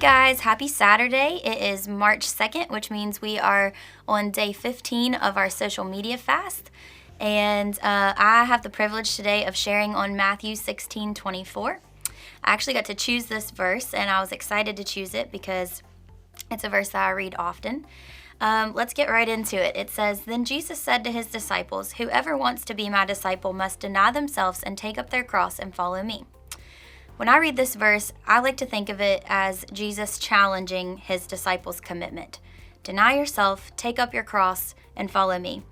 guys, happy Saturday. It is March 2nd, which means we are on day 15 of our social media fast. And I have the privilege today of sharing on Matthew 16:24. I actually got to choose this verse, and I was excited to choose it because it's a verse that I read often. Let's get right into it. It says, "Then Jesus said to his disciples, 'Whoever wants to be my disciple must deny themselves and take up their cross and follow me.'" When I read this verse, I like to think of it as Jesus challenging his disciples' commitment. Deny yourself, take up your cross, and follow me.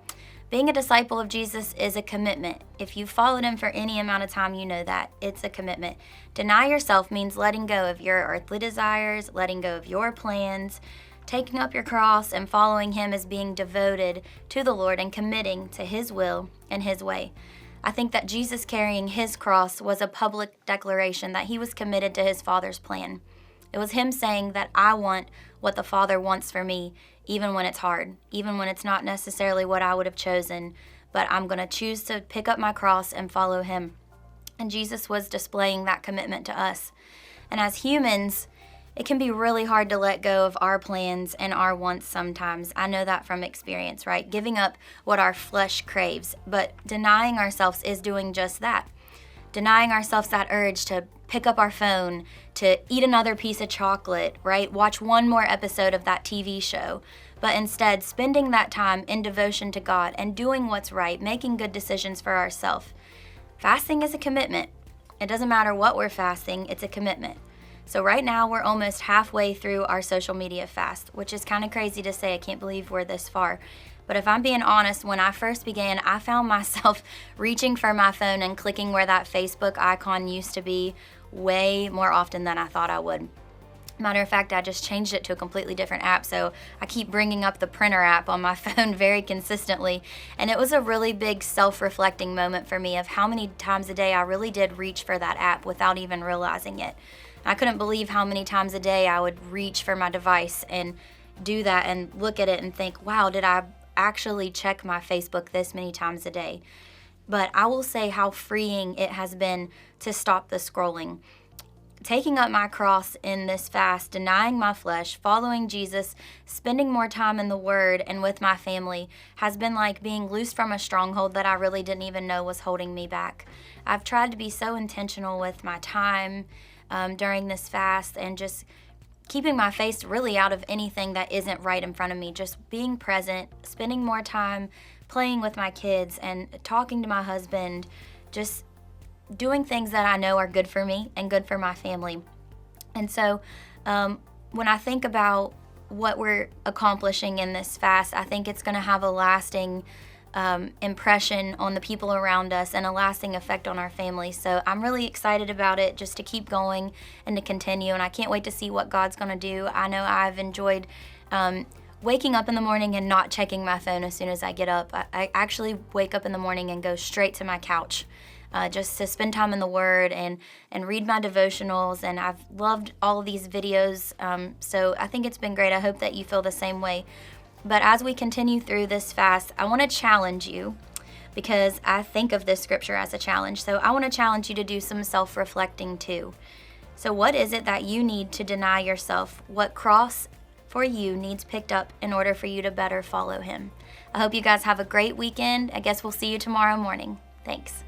Being a disciple of Jesus is a commitment. If you've followed him for any amount of time, you know that. It's a commitment. Deny yourself means letting go of your earthly desires, letting go of your plans. Taking up your cross and following him is being devoted to the Lord and committing to his will and his way. I think that Jesus carrying his cross was a public declaration that he was committed to his Father's plan. It was him saying that I want what the Father wants for me, even when it's hard, even when it's not necessarily what I would have chosen, but I'm going to choose to pick up my cross and follow him. And Jesus was displaying that commitment to us. And as humans, it can be really hard to let go of our plans and our wants sometimes. I know that from experience, right? Giving up what our flesh craves, but denying ourselves is doing just that. Denying ourselves that urge to pick up our phone, to eat another piece of chocolate, right? Watch one more episode of that TV show, but instead spending that time in devotion to God and doing what's right, making good decisions for ourselves. Fasting is a commitment. It doesn't matter what we're fasting, it's a commitment. So right now, we're almost halfway through our social media fast, which is kind of crazy to say. I can't believe we're this far. But if I'm being honest, when I first began, I found myself reaching for my phone and clicking where that Facebook icon used to be way more often than I thought I would. Matter of fact, I just changed it to a completely different app, so I keep bringing up the printer app on my phone very consistently. And it was a really big self-reflecting moment for me of how many times a day I really did reach for that app without even realizing it. I couldn't believe how many times a day I would reach for my device and do that and look at it and think, wow, did I actually check my Facebook this many times a day? But I will say how freeing it has been to stop the scrolling. Taking up my cross in this fast, denying my flesh, following Jesus, spending more time in the Word and with my family has been like being loose from a stronghold that I really didn't even know was holding me back. I've tried to be so intentional with my time during this fast and just keeping my face really out of anything that isn't right in front of me, just being present, spending more time playing with my kids and talking to my husband, just doing things that I know are good for me and good for my family. And so when I think about what we're accomplishing in this fast, I think it's going to have a lasting impression on the people around us and a lasting effect on our family. So I'm really excited about it, just to keep going and to continue. And I can't wait to see what God's going to do. I know I've enjoyed waking up in the morning and not checking my phone as soon as I get up. I actually wake up in the morning and go straight to my couch just to spend time in the Word and read my devotionals. And I've loved all of these videos. So I think it's been great. I hope that you feel the same way. But as we continue through this fast, I want to challenge you because I think of this scripture as a challenge. So I want to challenge you to do some self-reflecting too. So what is it that you need to deny yourself? What cross for you needs picked up in order for you to better follow him? I hope you guys have a great weekend. I guess we'll see you tomorrow morning. Thanks.